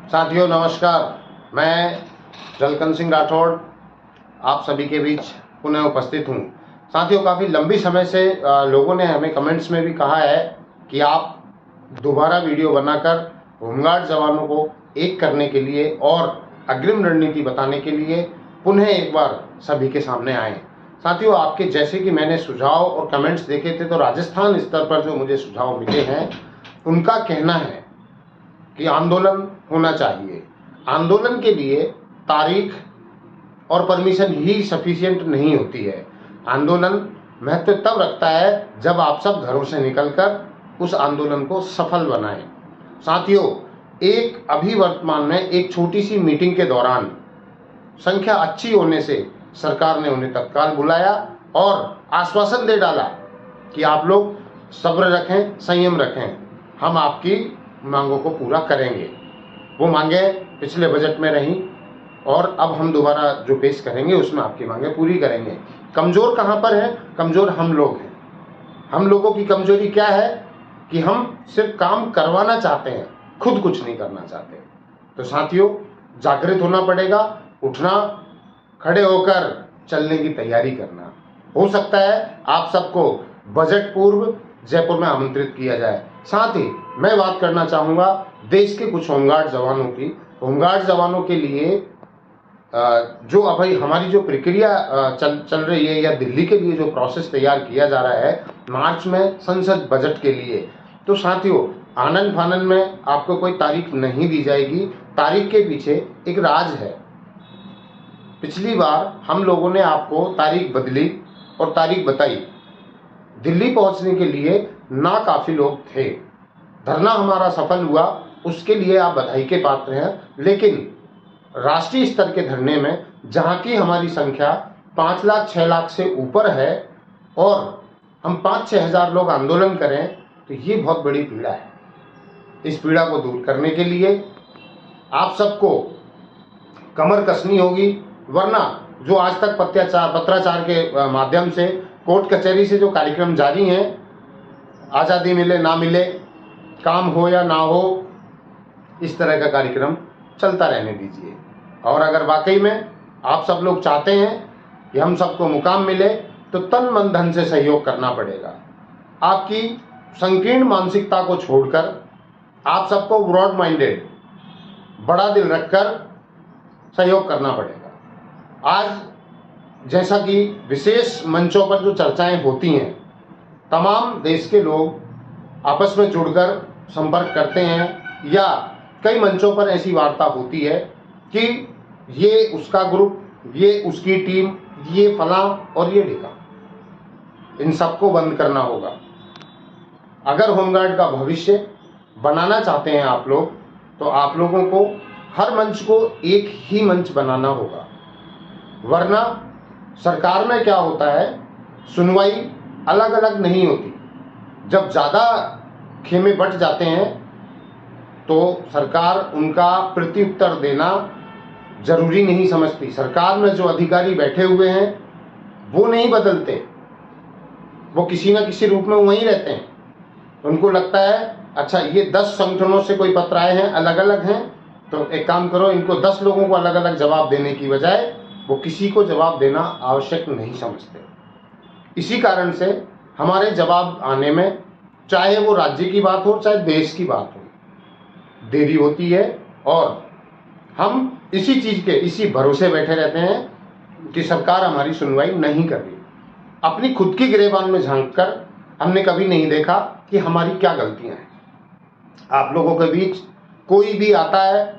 साथियों नमस्कार, मैं जलकन सिंह राठौड़ आप सभी के बीच पुनः उपस्थित हूँ। साथियों, काफ़ी लंबी समय से लोगों ने हमें कमेंट्स में भी कहा है कि आप दोबारा वीडियो बनाकर होमगार्ड जवानों को एक करने के लिए और अग्रिम रणनीति बताने के लिए पुनः एक बार सभी के सामने आएँ। साथियों, आपके जैसे कि मैंने सुझाव और कमेंट्स देखे थे, तो राजस्थान स्तर पर जो मुझे सुझाव मिले हैं उनका कहना है कि आंदोलन होना चाहिए। आंदोलन के लिए तारीख और परमिशन ही सफिशिएंट नहीं होती है। आंदोलन महत्व तब रखता है जब आप सब घरों से निकलकर उस आंदोलन को सफल बनाएं। साथियों, अभी वर्तमान में एक छोटी सी मीटिंग के दौरान संख्या अच्छी होने से सरकार ने उन्हें तत्काल बुलाया और आश्वासन दे डाला कि आप लोग सब्र रखें, संयम रखें, हम आपकी मांगों को पूरा करेंगे। वो मांगे पिछले बजट में रहीं और अब हम दोबारा जो पेश करेंगे उसमें आपकी मांगें पूरी करेंगे। कमज़ोर कहाँ पर है? कमज़ोर हम लोग हैं। हम लोगों की कमज़ोरी क्या है कि हम सिर्फ काम करवाना चाहते हैं, खुद कुछ नहीं करना चाहते। तो साथियों, जागृत होना पड़ेगा, उठना, खड़े होकर चलने की तैयारी करना। हो सकता है आप सबको बजट पूर्व जयपुर में आमंत्रित किया जाए। साथ ही मैं बात करना चाहूँगा देश के कुछ होमगार्ड जवानों की। होमगार्ड जवानों के लिए जो अभी हमारी जो प्रक्रिया चल रही है, या दिल्ली के लिए जो प्रोसेस तैयार किया जा रहा है मार्च में संसद बजट के लिए, तो साथियों आनन फानन में आपको कोई तारीख नहीं दी जाएगी। तारीख के पीछे एक राज है। पिछली बार हम लोगों ने आपको तारीख बदली और तारीख बताई। दिल्ली पहुंचने के लिए ना काफ़ी लोग थे। धरना हमारा सफल हुआ, उसके लिए आप बधाई के पात्र हैं। लेकिन राष्ट्रीय स्तर के धरने में जहां की हमारी संख्या 5 लाख 6 लाख से ऊपर है और हम 5-6 हज़ार लोग आंदोलन करें, तो ये बहुत बड़ी पीड़ा है। इस पीड़ा को दूर करने के लिए आप सबको कमर कसनी होगी, वरना जो आज तक पत्राचार के माध्यम से कोर्ट कचहरी से जो कार्यक्रम जारी हैं, आज़ादी मिले ना मिले, काम हो या ना हो, इस तरह का कार्यक्रम चलता रहने दीजिए। और अगर वाकई में आप सब लोग चाहते हैं कि हम सबको मुकाम मिले, तो तन मन धन से सहयोग करना पड़ेगा। आपकी संकीर्ण मानसिकता को छोड़कर आप सबको ब्रॉड माइंडेड, बड़ा दिल रखकर सहयोग करना पड़ेगा। आज जैसा कि विशेष मंचों पर जो चर्चाएं होती हैं, तमाम देश के लोग आपस में जुड़कर संपर्क करते हैं, या कई मंचों पर ऐसी वार्ता होती है कि ये उसका ग्रुप, ये उसकी टीम, ये फलां और ये ढिका। इन सबको बंद करना होगा। अगर होमगार्ड का भविष्य बनाना चाहते हैं आप लोग, तो आप लोगों को हर मंच को एक ही मंच बनाना होगा। वरना सरकार में क्या होता है, सुनवाई अलग अलग नहीं होती। जब ज़्यादा खेमे बट जाते हैं तो सरकार उनका प्रत्युत्तर देना जरूरी नहीं समझती। सरकार में जो अधिकारी बैठे हुए हैं वो नहीं बदलते, वो किसी न किसी रूप में वहीं रहते हैं। उनको लगता है अच्छा ये 10 संगठनों से कोई पत्र आए हैं, अलग अलग हैं, तो एक काम करो, इनको 10 लोगों को अलग अलग जवाब देने की बजाय वो किसी को जवाब देना आवश्यक नहीं समझते। इसी कारण से हमारे जवाब आने में, चाहे वो राज्य की बात हो चाहे देश की बात हो, देरी होती है। और हम इसी भरोसे बैठे रहते हैं कि सरकार हमारी सुनवाई नहीं कर रही। अपनी खुद की गिरेबान में झांककर हमने कभी नहीं देखा कि हमारी क्या गलतियां हैं। आप लोगों के बीच कोई भी आता है,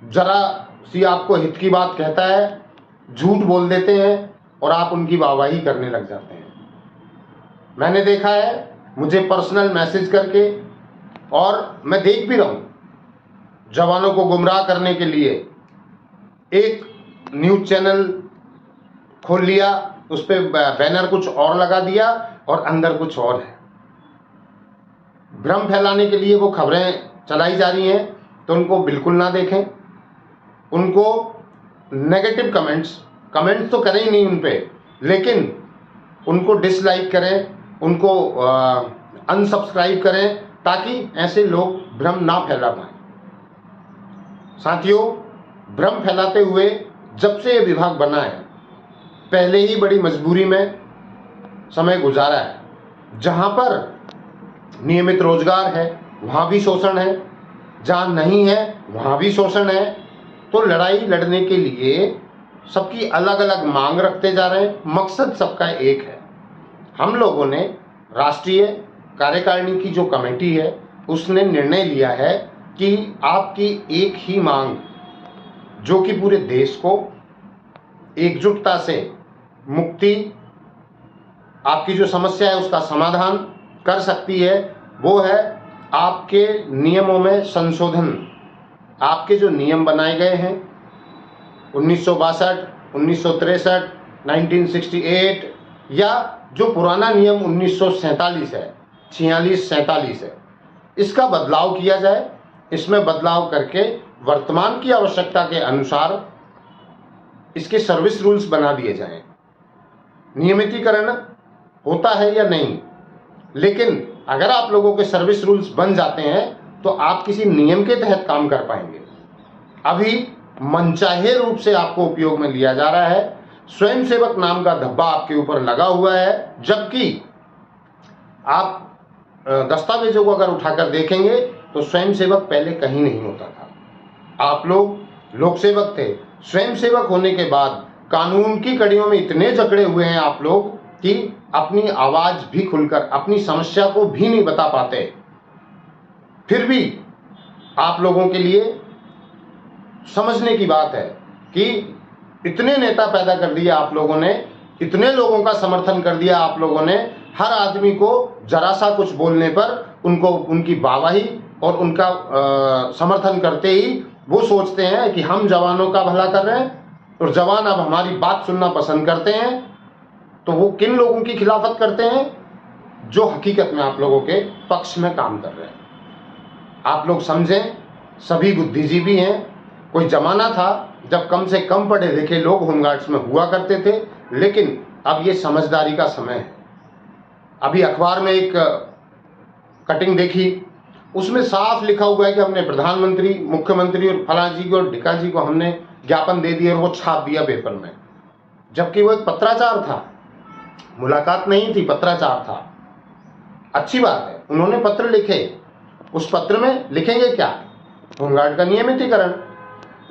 जरा सी आपको हित की बात कहता है, झूठ बोल देते हैं और आप उनकी वाहवाही करने लग जाते हैं। मैंने देखा है, मुझे पर्सनल मैसेज करके, और मैं देख भी रहा हूँ, जवानों को गुमराह करने के लिए एक न्यूज़ चैनल खोल लिया, उस पर बैनर कुछ और लगा दिया और अंदर कुछ और है। भ्रम फैलाने के लिए वो खबरें चलाई जा रही हैं, तो उनको बिल्कुल ना देखें। उनको नेगेटिव कमेंट्स तो करें ही नहीं उन पर, लेकिन उनको डिसलाइक करें, उनको अनसब्सक्राइब करें, ताकि ऐसे लोग भ्रम ना फैला पाएं। साथियों, भ्रम फैलाते हुए जब से ये विभाग बना है, पहले ही बड़ी मजबूरी में समय गुजारा है। जहां पर नियमित रोजगार है वहां भी शोषण है, जहां नहीं है वहां भी शोषण है। तो लड़ाई लड़ने के लिए सबकी अलग अलग मांग रखते जा रहे हैं, मकसद सबका एक है। हम लोगों ने राष्ट्रीय कार्यकारिणी की जो कमेटी है उसने निर्णय लिया है कि आपकी एक ही मांग, जो कि पूरे देश को एकजुटता से मुक्ति, आपकी जो समस्या है उसका समाधान कर सकती है, वो है आपके नियमों में संशोधन। आपके जो नियम बनाए गए हैं 1962, 1963, 1968 या जो पुराना नियम 1947 है, 46-47 है, इसका बदलाव किया जाए। इसमें बदलाव करके वर्तमान की आवश्यकता के अनुसार इसके सर्विस रूल्स बना दिए जाएं। नियमितीकरण होता है या नहीं, लेकिन अगर आप लोगों के सर्विस रूल्स बन जाते हैं तो आप किसी नियम के तहत काम कर पाएंगे। अभी मनचाहे रूप से आपको उपयोग में लिया जा रहा है, स्वयंसेवक नाम का धब्बा आपके ऊपर लगा हुआ है, जबकि आप दस्तावेजों को अगर उठाकर देखेंगे तो स्वयंसेवक पहले कहीं नहीं होता था। आप लोग लोकसेवक थे, स्वयंसेवक होने के बाद कानून की कड़ियों में इतने जकड़े हुए हैं आप लोग कि अपनी आवाज भी खुलकर अपनी समस्या को भी नहीं बता पाते। फिर भी आप लोगों के लिए समझने की बात है कि इतने नेता पैदा कर दिए आप लोगों ने, इतने लोगों का समर्थन कर दिया आप लोगों ने, हर आदमी को जरा सा कुछ बोलने पर उनको उनकी वाहवाही और उनका समर्थन करते ही वो सोचते हैं कि हम जवानों का भला कर रहे हैं और जवान अब हमारी बात सुनना पसंद करते हैं। तो वो किन लोगों की खिलाफत करते हैं? जो हकीकत में आप लोगों के पक्ष में काम कर रहे हैं। आप लोग समझें, सभी बुद्धिजीवी हैं। कोई जमाना था जब कम से कम पढ़े लिखे लोग होमगार्ड्स में हुआ करते थे, लेकिन अब ये समझदारी का समय है। अभी अखबार में एक कटिंग देखी, उसमें साफ लिखा हुआ है कि हमने प्रधानमंत्री, मुख्यमंत्री और फलां जी को और ढिका जी को हमने ज्ञापन दे दिया और वो छाप दिया पेपर में, जबकि वो एक पत्राचार था, मुलाकात नहीं थी, पत्राचार था। अच्छी बात है, उन्होंने पत्र लिखे, उस पत्र में लिखेंगे क्या? होमगार्ड का नियमितीकरण।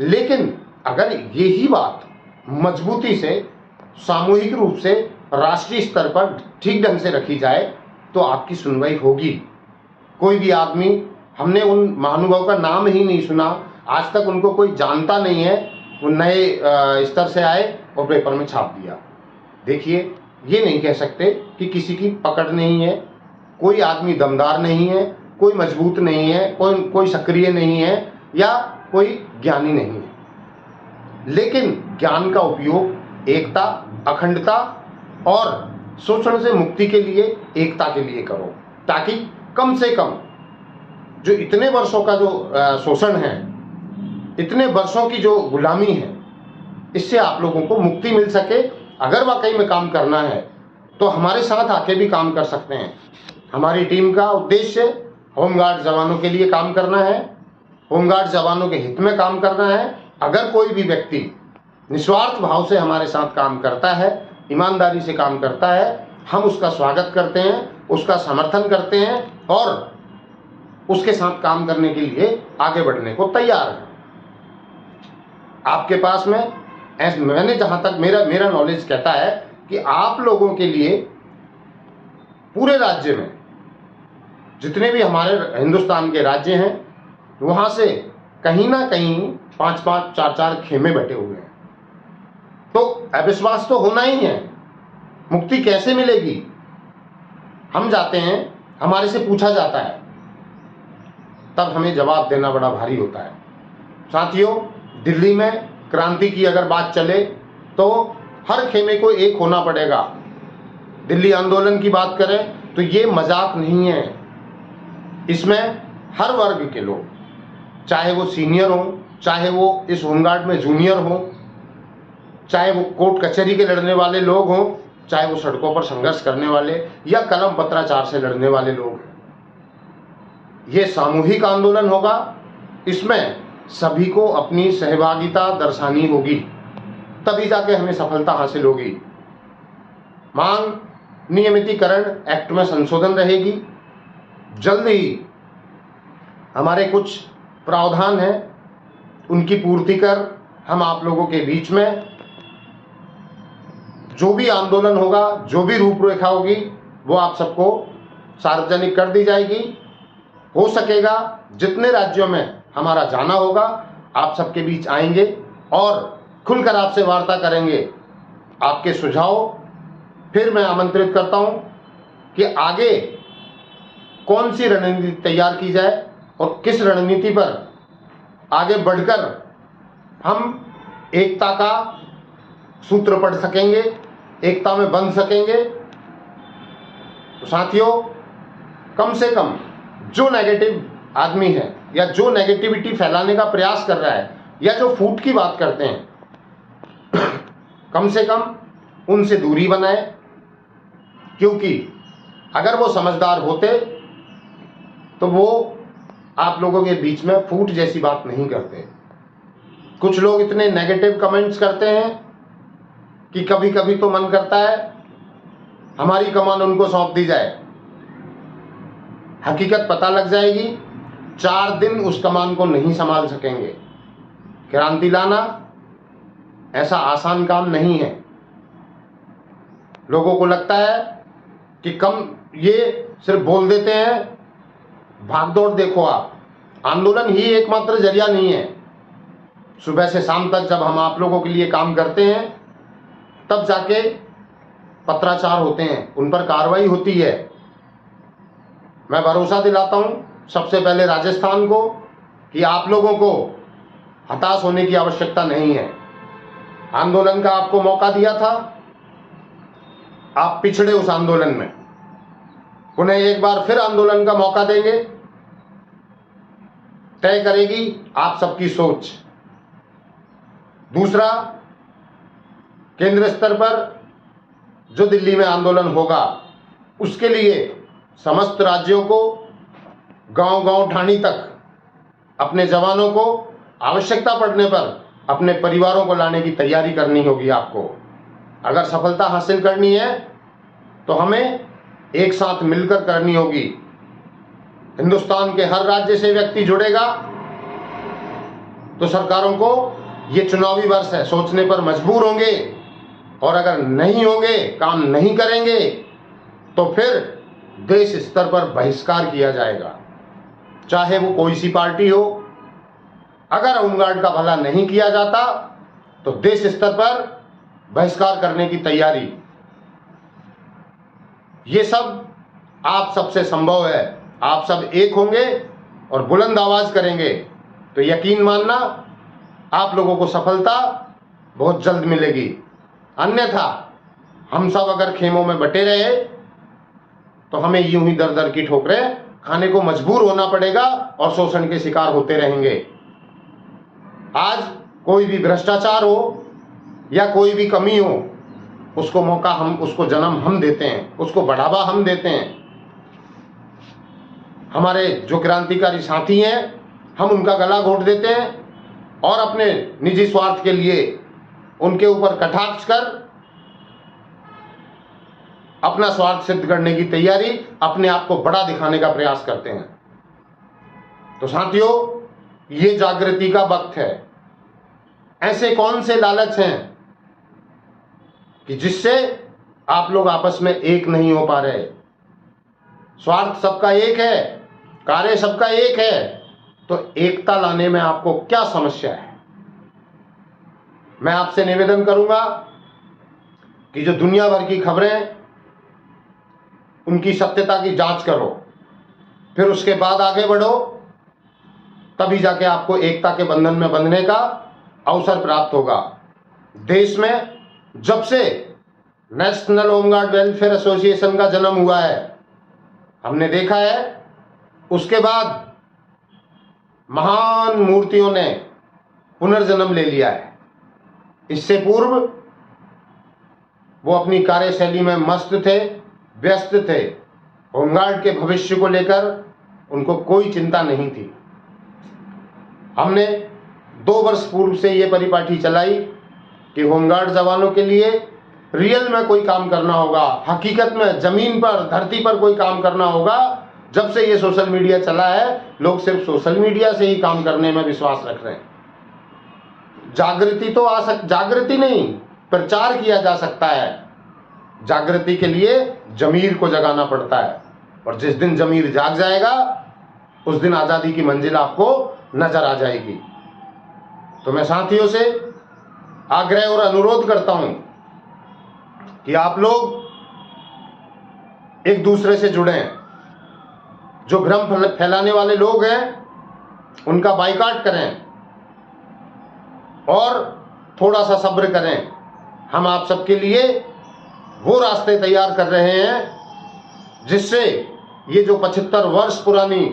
लेकिन अगर यही बात मजबूती से, सामूहिक रूप से, राष्ट्रीय स्तर पर ठीक ढंग से रखी जाए तो आपकी सुनवाई होगी। कोई भी आदमी, हमने उन महानुभाव का नाम ही नहीं सुना, आज तक उनको कोई जानता नहीं है, वो नए स्तर से आए और पेपर में छाप दिया। देखिए, ये नहीं कह सकते कि किसी की पकड़ नहीं है, कोई आदमी दमदार नहीं है, कोई मजबूत नहीं है, कोई सक्रिय नहीं है या कोई ज्ञानी नहीं है। लेकिन ज्ञान का उपयोग एकता, अखंडता और शोषण से मुक्ति के लिए, एकता के लिए करो, ताकि कम से कम जो इतने वर्षों का जो शोषण है, इतने वर्षों की जो गुलामी है, इससे आप लोगों को मुक्ति मिल सके। अगर वाकई में काम करना है तो हमारे साथ आके भी काम कर सकते हैं। हमारी टीम का उद्देश्य होमगार्ड जवानों के लिए काम करना है, होमगार्ड जवानों के हित में काम करना है। अगर कोई भी व्यक्ति निस्वार्थ भाव से हमारे साथ काम करता है, ईमानदारी से काम करता है, हम उसका स्वागत करते हैं, उसका समर्थन करते हैं और उसके साथ काम करने के लिए आगे बढ़ने को तैयार हैं। आपके पास में, मैंने जहां तक मेरा नॉलेज कहता है कि आप लोगों के लिए पूरे राज्य में जितने भी हमारे हिंदुस्तान के राज्य हैं, वहां से कहीं ना कहीं 5-5, 4-4 खेमे बैठे हुए हैं। तो अविश्वास तो होना ही है। मुक्ति कैसे मिलेगी? हम जाते हैं, हमारे से पूछा जाता है, तब हमें जवाब देना बड़ा भारी होता है। साथियों, दिल्ली में क्रांति की अगर बात चले तो हर खेमे को एक होना पड़ेगा। दिल्ली आंदोलन की बात करें तो ये मजाक नहीं है। इसमें हर वर्ग के लोग, चाहे वो सीनियर हो, चाहे वो इस होमगार्ड में जूनियर हो, चाहे वो कोर्ट कचहरी के लड़ने वाले लोग हों, चाहे वो सड़कों पर संघर्ष करने वाले या कलम पत्राचार से लड़ने वाले लोग हैं, ये सामूहिक आंदोलन होगा। इसमें सभी को अपनी सहभागिता दर्शानी होगी, तभी जाके हमें सफलता हासिल होगी। मांग नियमितीकरण एक्ट में संशोधन रहेगी। जल्द ही हमारे कुछ प्रावधान हैं, उनकी पूर्ति कर हम आप लोगों के बीच में जो भी आंदोलन होगा, जो भी रूपरेखा होगी, वो आप सबको सार्वजनिक कर दी जाएगी। हो सकेगा जितने राज्यों में हमारा जाना होगा, आप सबके बीच आएंगे और खुलकर आपसे वार्ता करेंगे। आपके सुझाव फिर मैं आमंत्रित करता हूं कि आगे कौन सी रणनीति तैयार की जाए और किस रणनीति पर आगे बढ़कर हम एकता का सूत्र पढ़ सकेंगे, एकता में बंध सकेंगे। तो साथियों, कम से कम जो नेगेटिव आदमी है या जो नेगेटिविटी फैलाने का प्रयास कर रहा है या जो फूट की बात करते हैं, कम से कम उनसे दूरी बनाए, क्योंकि अगर वो समझदार होते तो वो आप लोगों के बीच में फूट जैसी बात नहीं करते। कुछ लोग इतने नेगेटिव कमेंट्स करते हैं कि कभी कभी तो मन करता है हमारी कमान उनको सौंप दी जाए। हकीकत पता लग जाएगी, 4 दिन उस कमान को नहीं संभाल सकेंगे। क्रांति लाना ऐसा आसान काम नहीं है। लोगों को लगता है कि कम ये सिर्फ बोल देते हैं, भागदौड़ देखो आप। आंदोलन ही एकमात्र जरिया नहीं है। सुबह से शाम तक जब हम आप लोगों के लिए काम करते हैं, तब जाके पत्राचार होते हैं, उन पर कार्रवाई होती है। मैं भरोसा दिलाता हूं सबसे पहले राजस्थान को कि आप लोगों को हताश होने की आवश्यकता नहीं है। आंदोलन का आपको मौका दिया था, आप पिछड़े उस आंदोलन में, उन्हें एक बार फिर आंदोलन का मौका देंगे। तय करेगी आप सबकी सोच। दूसरा, केंद्र स्तर पर जो दिल्ली में आंदोलन होगा, उसके लिए समस्त राज्यों को गांव-गांव ठाणी तक अपने जवानों को आवश्यकता पड़ने पर अपने परिवारों को लाने की तैयारी करनी होगी आपको। अगर सफलता हासिल करनी है तो हमें एक साथ मिलकर करनी होगी। हिंदुस्तान के हर राज्य से व्यक्ति जुड़ेगा तो सरकारों को ये चुनावी वर्ष है सोचने पर मजबूर होंगे, और अगर नहीं होंगे, काम नहीं करेंगे, तो फिर देश स्तर पर बहिष्कार किया जाएगा, चाहे वो कोई सी पार्टी हो। अगर होमगार्ड का भला नहीं किया जाता तो देश स्तर पर बहिष्कार करने की तैयारी। ये सब आप सबसे संभव है। आप सब एक होंगे और बुलंद आवाज करेंगे तो यकीन मानना आप लोगों को सफलता बहुत जल्द मिलेगी। अन्यथा हम सब अगर खेमों में बटे रहे तो हमें यूं ही दर दर की ठोकरें खाने को मजबूर होना पड़ेगा और शोषण के शिकार होते रहेंगे। आज कोई भी भ्रष्टाचार हो या कोई भी कमी हो, उसको मौका हम, उसको जन्म हम देते हैं, उसको बढ़ावा हम देते हैं। हमारे जो क्रांतिकारी साथी हैं, हम उनका गला घोट देते हैं और अपने निजी स्वार्थ के लिए उनके ऊपर कटाक्ष कर अपना स्वार्थ सिद्ध करने की तैयारी, अपने आप को बड़ा दिखाने का प्रयास करते हैं। तो साथियों, ये जागृति का वक्त है। ऐसे कौन से लालच हैं कि जिससे आप लोग आपस में एक नहीं हो पा रहे? स्वार्थ सबका एक है, कार्य सबका एक है, तो एकता लाने में आपको क्या समस्या है? मैं आपसे निवेदन करूंगा कि जो दुनिया भर की खबरें, उनकी सत्यता की जांच करो, फिर उसके बाद आगे बढ़ो, तभी जाके आपको एकता के बंधन में बंधने का अवसर प्राप्त होगा। देश में जब से नेशनल होमगार्ड वेलफेयर एसोसिएशन का जन्म हुआ है, हमने देखा है उसके बाद महान मूर्तियों ने पुनर्जन्म ले लिया है। इससे पूर्व वो अपनी कार्यशैली में मस्त थे, व्यस्त थे। होमगार्ड के भविष्य को लेकर उनको कोई चिंता नहीं थी। हमने 2 वर्ष पूर्व से ये परिपाटी चलाई कि होमगार्ड जवानों के लिए रियल में कोई काम करना होगा, हकीकत में जमीन पर धरती पर कोई काम करना होगा। जब से ये सोशल मीडिया चला है, लोग सिर्फ सोशल मीडिया से ही काम करने में विश्वास रख रहे हैं। जागृति तो जागृति नहीं, प्रचार किया जा सकता है। जागृति के लिए जमीर को जगाना पड़ता है, और जिस दिन जमीर जाग जाएगा उस दिन आजादी की मंजिल आपको नजर आ जाएगी। तो मैं साथियों से आग्रह और अनुरोध करता हूं कि आप लोग एक दूसरे से जुड़ें। जो भ्रम फैलाने वाले लोग हैं उनका बाइकाट करें और थोड़ा सा सब्र करें। हम आप सबके लिए वो रास्ते तैयार कर रहे हैं जिससे ये जो 75 वर्ष पुरानी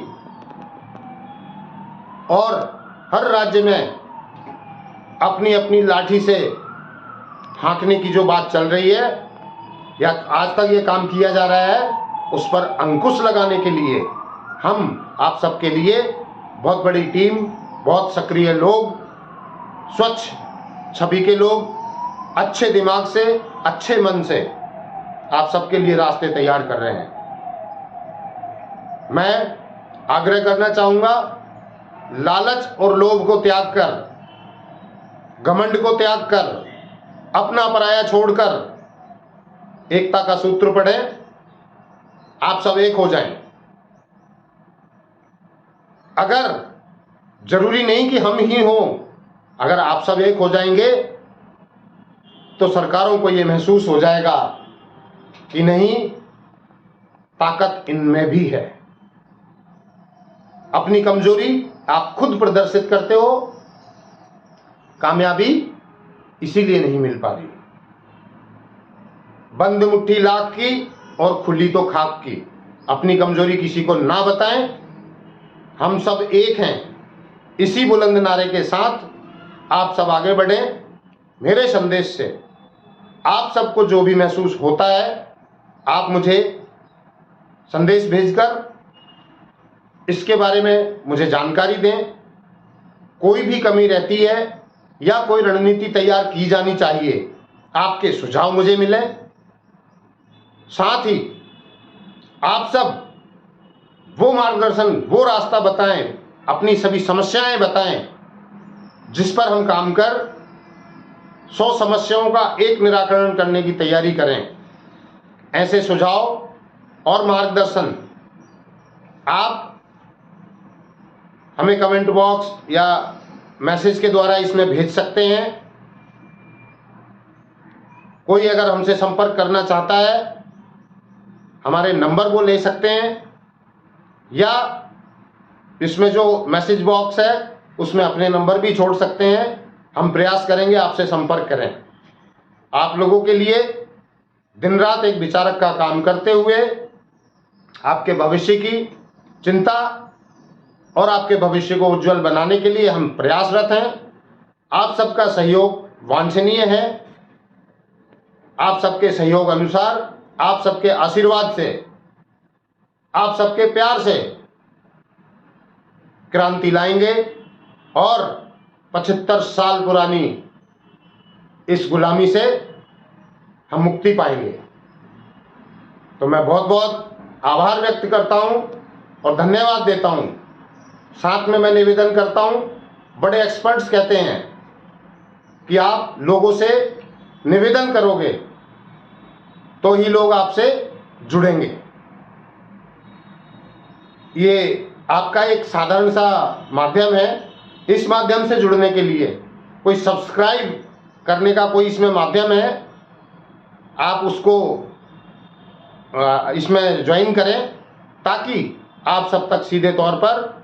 और हर राज्य में अपनी अपनी लाठी से हाँकने की जो बात चल रही है या आज तक ये काम किया जा रहा है, उस पर अंकुश लगाने के लिए हम आप सबके लिए बहुत बड़ी टीम, बहुत सक्रिय लोग, स्वच्छ छवि के लोग, अच्छे दिमाग से, अच्छे मन से आप सबके लिए रास्ते तैयार कर रहे हैं। मैं आग्रह करना चाहूंगा, लालच और लोभ को त्याग कर, घमंड को त्याग कर, अपना पराया छोड़कर एकता का सूत्र पढ़ें। आप सब एक हो जाएं। अगर जरूरी नहीं कि हम ही हों, अगर आप सब एक हो जाएंगे तो सरकारों को यह महसूस हो जाएगा कि नहीं, ताकत इनमें भी है। अपनी कमजोरी आप खुद प्रदर्शित करते हो, कामयाबी इसीलिए नहीं मिल पा रही। बंद मुट्ठी लाख की और खुली तो खाक की। अपनी कमजोरी किसी को ना बताएं। हम सब एक हैं। इसी बुलंद नारे के साथ आप सब आगे बढ़ें। मेरे संदेश से आप सबको जो भी महसूस होता है, आप मुझे संदेश भेजकर इसके बारे में मुझे जानकारी दें। कोई भी कमी रहती है या कोई रणनीति तैयार की जानी चाहिए, आपके सुझाव मुझे मिलें। साथ ही आप सब वो मार्गदर्शन, वो रास्ता बताएं, अपनी सभी समस्याएं बताएं, जिस पर हम काम कर 100 समस्याओं का एक निराकरण करने की तैयारी करें। ऐसे सुझाव और मार्गदर्शन आप हमें कमेंट बॉक्स या मैसेज के द्वारा इसमें भेज सकते हैं। कोई अगर हमसे संपर्क करना चाहता है, हमारे नंबर वो ले सकते हैं, या इसमें जो मैसेज बॉक्स है उसमें अपने नंबर भी छोड़ सकते हैं। हम प्रयास करेंगे आपसे संपर्क करें। आप लोगों के लिए दिन रात एक विचारक का काम करते हुए आपके भविष्य की चिंता और आपके भविष्य को उज्जवल बनाने के लिए हम प्रयासरत हैं। आप सबका सहयोग वांछनीय है। आप सबके सहयोग अनुसार, आप सबके आशीर्वाद से, आप सबके प्यार से क्रांति लाएंगे और 75 साल पुरानी इस गुलामी से हम मुक्ति पाएंगे। तो मैं बहुत बहुत आभार व्यक्त करता हूं और धन्यवाद देता हूं। साथ में मैं निवेदन करता हूं, बड़े एक्सपर्ट्स कहते हैं कि आप लोगों से निवेदन करोगे तो ही लोग आपसे जुड़ेंगे। ये आपका एक साधारण सा माध्यम है। इस माध्यम से जुड़ने के लिए कोई सब्सक्राइब करने का कोई इसमें माध्यम है, आप उसको इसमें ज्वाइन करें ताकि आप सब तक सीधे तौर पर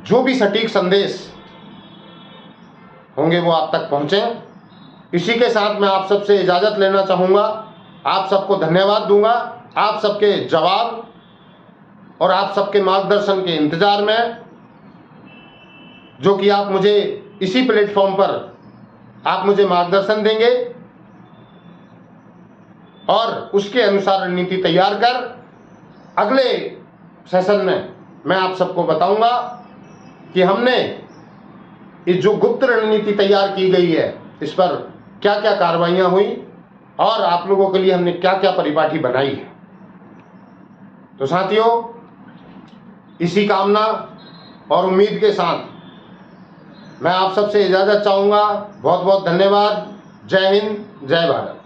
जो भी सटीक संदेश होंगे वो आप तक पहुंचें। इसी के साथ मैं आप सबसे इजाज़त लेना चाहूँगा। आप सबको धन्यवाद दूंगा। आप सबके जवाब और आप सबके मार्गदर्शन के इंतजार में, जो कि आप मुझे इसी प्लेटफॉर्म पर आप मुझे मार्गदर्शन देंगे और उसके अनुसार रणनीति तैयार कर अगले सेशन में मैं आप सबको बताऊंगा कि हमने ये जो गुप्त रणनीति तैयार की गई है, इस पर क्या क्या कार्रवाइयां हुई और आप लोगों के लिए हमने क्या क्या परिपाटी बनाई है। तो साथियों, इसी कामना और उम्मीद के साथ मैं आप सबसे इजाज़त चाहूँगा। बहुत बहुत धन्यवाद। जय हिंद, जय भारत।